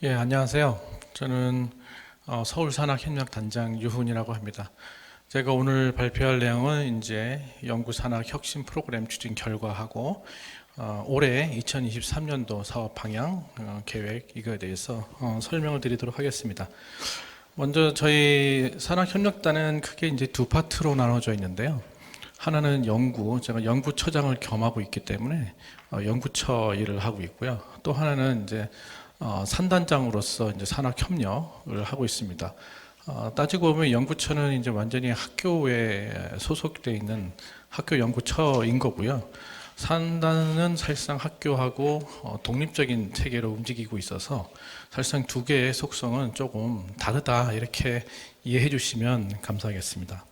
예, 안녕하세요. 저는 서울산학협력단장 유훈이라고 합니다. 제가 오늘 발표할 내용은 이제 연구산학 혁신 프로그램 추진 결과하고 올해 2023년도 사업 방향 계획 이거에 대해서 설명을 드리도록 하겠습니다. 먼저 저희 산학협력단은 크게 이제 두 파트로 나눠져 있는데요. 하나는 제가 연구처장을 겸하고 있기 때문에 연구처 일을 하고 있고요. 또 하나는 이제 산단장으로서 이제 산학 협력을 하고 있습니다. 따지고 보면 연구처는 이제 완전히 학교에 소속되어 있는 학교 연구처인 거고요. 산단은 사실상 학교하고 독립적인 체계로 움직이고 있어서 사실상 두 개의 속성은 조금 다르다 이렇게 이해해 주시면 감사하겠습니다.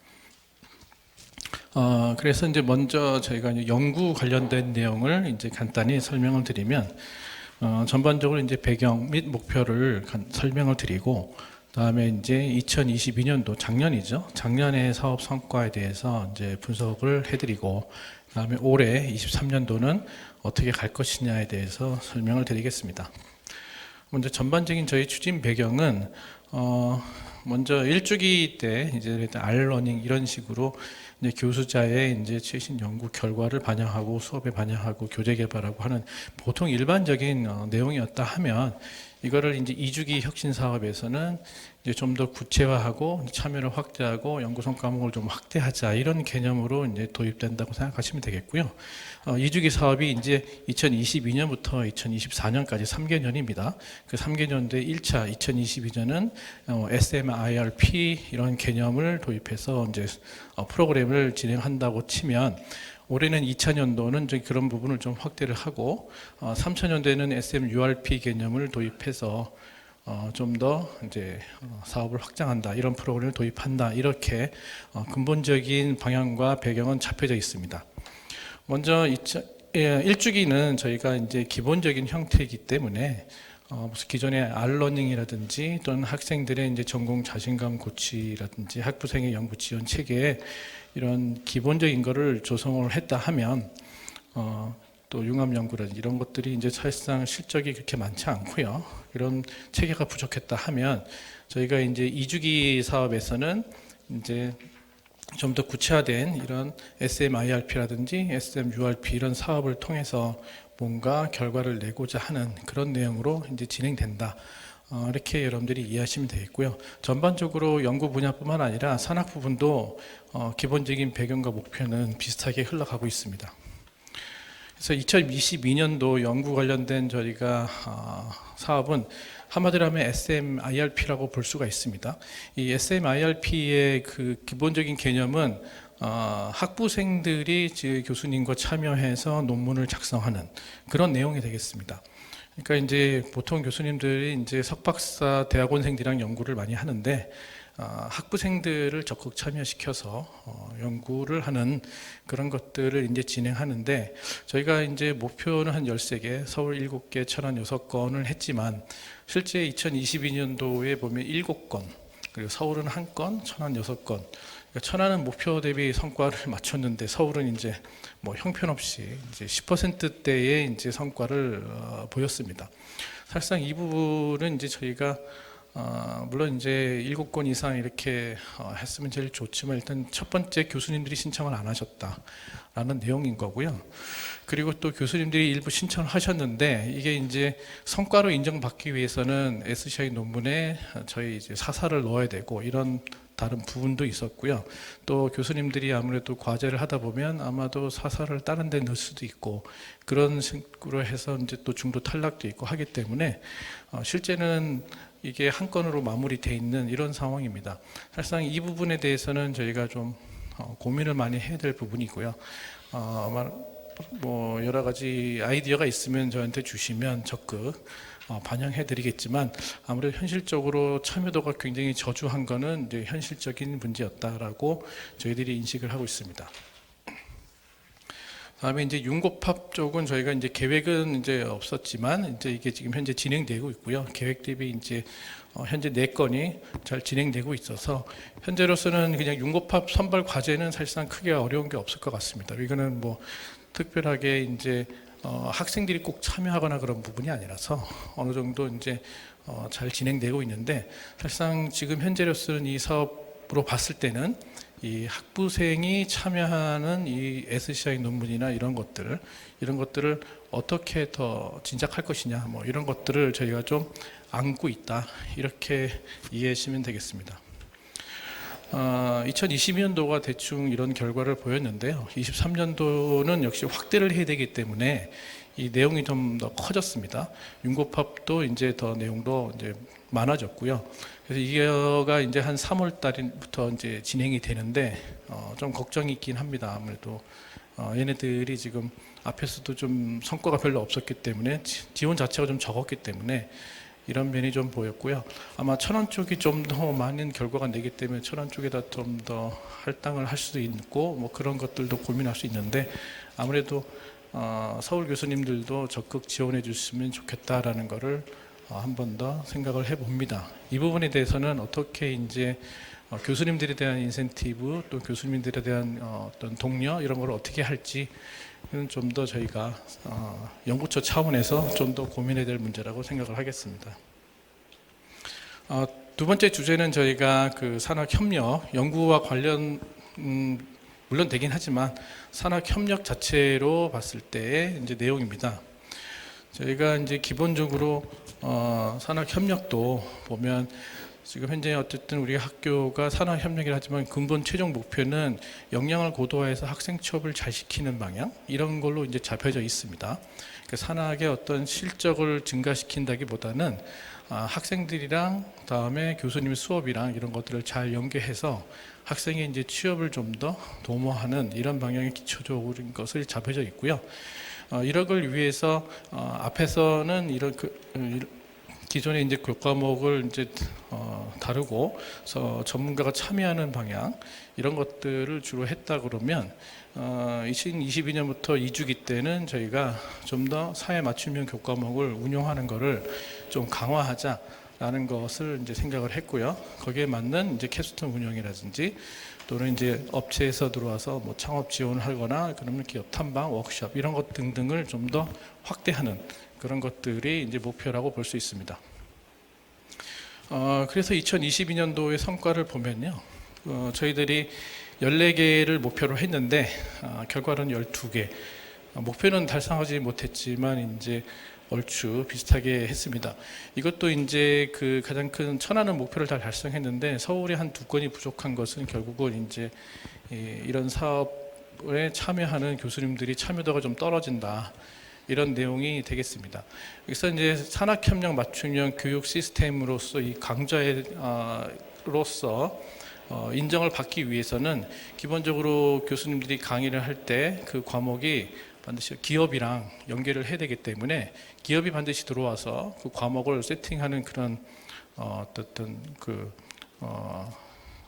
그래서 이제 먼저 저희가 이제 연구 관련된 내용을 이제 간단히 설명을 드리면 전반적으로 이제 배경 및 목표를 설명을 드리고, 그다음에 이제 2022년도 작년이죠. 작년의 사업 성과에 대해서 이제 분석을 해드리고, 그다음에 올해 23년도는 어떻게 갈 것이냐에 대해서 설명을 드리겠습니다. 먼저 전반적인 저희 추진 배경은 먼저 1주기 때 이제 R러닝 이런 식으로 이제 교수자의 이제 최신 연구 결과를 반영하고 수업에 반영하고 교재 개발하고 하는 보통 일반적인 내용이었다 하면, 이거를 이제 2주기 혁신 사업에서는 이제 좀 더 구체화하고 참여를 확대하고 연구 성과목을 좀 확대하자 이런 개념으로 이제 도입된다고 생각하시면 되겠고요. 2주기 사업이 이제 2022년부터 2024년까지 3개년입니다. 그 3개년도에 1차 2022년은 SMIRP 이런 개념을 도입해서 이제 프로그램을 진행한다고 치면, 올해는 2차년도는 그런 부분을 좀 확대를 하고 3차년도에는 SMURP 개념을 도입해서 좀 더 이제 사업을 확장한다, 이런 프로그램을 도입한다, 이렇게 근본적인 방향과 배경은 잡혀져 있습니다. 먼저 1주기는 저희가 이제 기본적인 형태이기 때문에 무슨 기존의 R러닝이라든지 또는 학생들의 이제 전공 자신감 고취라든지 학부생의 연구 지원 체계에 이런 기본적인 거를 조성을 했다 하면 또 융합 연구라든지 이런 것들이 이제 사실상 실적이 그렇게 많지 않고요. 이런 체계가 부족했다 하면 저희가 이제 2주기 사업에서는 이제 좀 더 구체화된 이런 SMIRP라든지 SMURP 이런 사업을 통해서 뭔가 결과를 내고자 하는 그런 내용으로 이제 진행된다. 이렇게 여러분들이 이해하시면 되겠고요. 전반적으로 연구 분야뿐만 아니라 산학 부분도 기본적인 배경과 목표는 비슷하게 흘러가고 있습니다. 그래서 2022년도 연구 관련된 저희가 사업은 한마디로 하면 SMIRP라고 볼 수가 있습니다. 이 SMIRP의 그 기본적인 개념은 학부생들이 교수님과 참여해서 논문을 작성하는 그런 내용이 되겠습니다. 그러니까 이제 보통 교수님들이 이제 석박사 대학원생들이랑 연구를 많이 하는데 학부생들을 적극 참여시켜서 연구를 하는 그런 것들을 이제 진행하는데, 저희가 이제 목표는 한 13개, 서울 7개, 천안 6건을 했지만 실제 2022년도에 보면 7건, 그리고 서울은 1건, 천안 6건. 그러니까 천안은 목표 대비 성과를 맞췄는데 서울은 이제 뭐 형편없이 이제 10%대의 이제 성과를 보였습니다. 사실상 이 부분은 이제 저희가 물론 이제 7건 이상 이렇게 했으면 제일 좋지만, 일단 첫 번째 교수님들이 신청을 안 하셨다라는 내용인 거고요. 그리고 또 교수님들이 일부 신청을 하셨는데 이게 이제 성과로 인정받기 위해서는 SCI 논문에 저희 이제 사사를 넣어야 되고 이런 다른 부분도 있었고요. 또 교수님들이 아무래도 과제를 하다 보면 아마도 사사를 다른 데 넣을 수도 있고, 그런 식으로 해서 이제 또 중도 탈락도 있고 하기 때문에 실제는 이게 한 건으로 마무리되어 있는 이런 상황입니다. 사실상 이 부분에 대해서는 저희가 좀 고민을 많이 해야 될 부분이고요. 뭐 여러 가지 아이디어가 있으면 저한테 주시면 적극 반영해 드리겠지만, 아무래도 현실적으로 참여도가 굉장히 저조한 거는 이제 현실적인 문제였다라고 저희들이 인식을 하고 있습니다. 다음에 이제 융곡합 쪽은 저희가 이제 계획은 이제 없었지만 이제 이게 지금 현재 진행되고 있고요. 계획 대비 이제 현재 4건이 잘 진행되고 있어서 현재로서는 그냥 융곡합 선발 과제는 사실상 크게 어려운 게 없을 것 같습니다. 이거는 뭐 특별하게 이제 학생들이 꼭 참여하거나 그런 부분이 아니라서 어느 정도 이제 잘 진행되고 있는데, 사실상 지금 현재로서는 이 사업으로 봤을 때는 이 학부생이 참여하는 이 SCI 논문이나 이런 것들을 어떻게 더 진작할 것이냐, 뭐 이런 것들을 저희가 좀 안고 있다, 이렇게 이해하시면 되겠습니다. 2022년도가 대충 이런 결과를 보였는데요. 23년도는 역시 확대를 해야 되기 때문에 이 내용이 좀 더 커졌습니다. 융곱합도 이제 더 내용도 이제 많아졌고요. 그래서 이거가 이제 한 3월 달부터 이제 진행이 되는데 좀 걱정이 있긴 합니다. 아무래도 얘네들이 지금 앞에서도 좀 성과가 별로 없었기 때문에, 지원 자체가 좀 적었기 때문에 이런 면이 좀 보였고요. 아마 천안 쪽이 좀 더 많은 결과가 내기 때문에 천안 쪽에다 좀 더 할당을 할 수도 있고, 뭐 그런 것들도 고민할 수 있는데, 아무래도 서울 교수님들도 적극 지원해 주시면 좋겠다라는 거를 한 번 더 생각을 해봅니다. 이 부분에 대해서는 어떻게 이제 교수님들에 대한 인센티브, 또 교수님들에 대한 어떤 독려, 이런 걸 어떻게 할지 좀 더 저희가 연구처 차원에서 좀 더 고민해야 될 문제라고 생각을 하겠습니다. 두 번째 주제는 저희가 그 산학협력, 연구와 관련 물론 되긴 하지만 산학협력 자체로 봤을 때의 이제 내용입니다. 저희가 이제 기본적으로 산학협력도 보면 지금 현재 어쨌든 우리 학교가 산학협력이라 하지만 근본 최종 목표는 역량을 고도화해서 학생 취업을 잘 시키는 방향, 이런 걸로 이제 잡혀져 있습니다. 그 산학의 어떤 실적을 증가시킨다기보다는 학생들이랑 다음에 교수님의 수업이랑 이런 것들을 잘 연계해서 학생의 이제 취업을 좀 더 도모하는 이런 방향의 기초적인 것을 잡혀져 있고요. 이런 걸 위해서 앞에서는 이런 기존의 이제 교과목을 이제 다루고 전문가가 참여하는 방향, 이런 것들을 주로 했다 그러면 2022년부터 2주기 때는 저희가 좀 더 사회 맞춤형 교과목을 운영하는 것을 좀 강화하자라는 것을 이제 생각을 했고요. 거기에 맞는 이제 캡스톤 운영이라든지, 또는 이제 업체에서 들어와서 뭐 창업 지원을 하거나, 그러면 기업 탐방, 워크숍 이런 것 등등을 좀 더 확대하는 그런 것들이 이제 목표라고 볼 수 있습니다. 그래서 2022년도의 성과를 보면요, 저희들이 14개를 목표로 했는데 결과는 12개. 목표는 달성하지 못했지만 이제 얼추 비슷하게 했습니다. 이것도 이제 그 가장 큰 천안은 목표를 다 달성했는데 서울이 한 2건이 부족한 것은 결국은 이제 이런 사업에 참여하는 교수님들이 참여도가 좀 떨어진다, 이런 내용이 되겠습니다. 그래서 이제 산학협력 맞춤형 교육 시스템으로서 이 강좌로서 인정을 받기 위해서는 기본적으로 교수님들이 강의를 할 때 그 과목이 반드시 기업이랑 연계를 해야 되기 때문에 기업이 반드시 들어와서 그 과목을 세팅하는 그런 어떤 그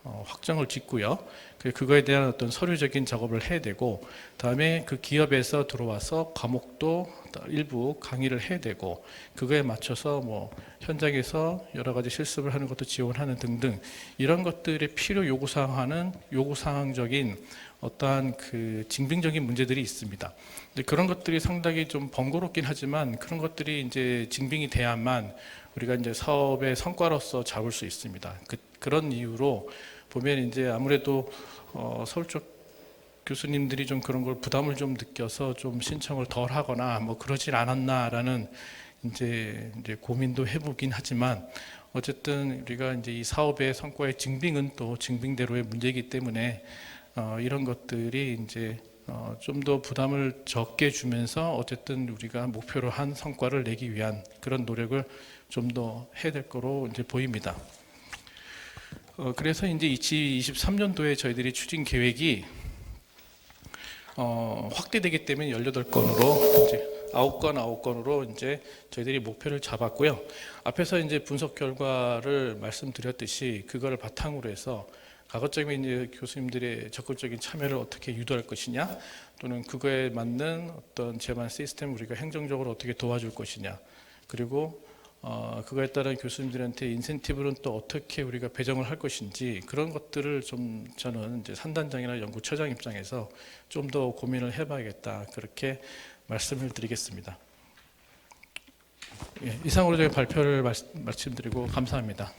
확정을 짓고요. 그거에 대한 어떤 서류적인 작업을 해야 되고, 다음에 그 기업에서 들어와서 과목도 일부 강의를 해야 되고, 그거에 맞춰서 뭐 현장에서 여러 가지 실습을 하는 것도 지원하는 등등, 이런 것들의 필요 요구사항적인 어떠한 그 징빙적인 문제들이 있습니다. 그런 것들이 상당히 좀 번거롭긴 하지만 그런 것들이 이제 징빙이 돼야만 우리가 이제 사업의 성과로서 잡을 수 있습니다. 그런 이유로 보면 이제 아무래도 서울 쪽 교수님들이 좀 그런 걸 부담을 좀 느껴서 좀 신청을 덜 하거나 뭐 그러질 않았나라는 이제 고민도 해보긴 하지만, 어쨌든 우리가 이제 이 사업의 성과의 증빙은 또 증빙대로의 문제이기 때문에 이런 것들이 이제 좀 더 부담을 적게 주면서 어쨌든 우리가 목표로 한 성과를 내기 위한 그런 노력을 좀 더 해야 될 거로 이제 보입니다. 그래서 이제 2023년도에 저희들이 추진 계획이 확대되기 때문에 18건으로 이제 9건으로 이제 저희들이 목표를 잡았고요. 앞에서 이제 분석 결과를 말씀드렸듯이 그거를 바탕으로 해서 가급적이면 이제 교수님들의 적극적인 참여를 어떻게 유도할 것이냐, 또는 그거에 맞는 어떤 제반 시스템을 우리가 행정적으로 어떻게 도와줄 것이냐, 그리고 그거에 따른 교수님들한테 인센티브는 또 어떻게 우리가 배정을 할 것인지, 그런 것들을 좀 저는 이제 산단장이나 연구처장 입장에서 좀 더 고민을 해봐야겠다, 그렇게 말씀을 드리겠습니다. 이상으로 저희 발표를 말씀드리고 감사합니다.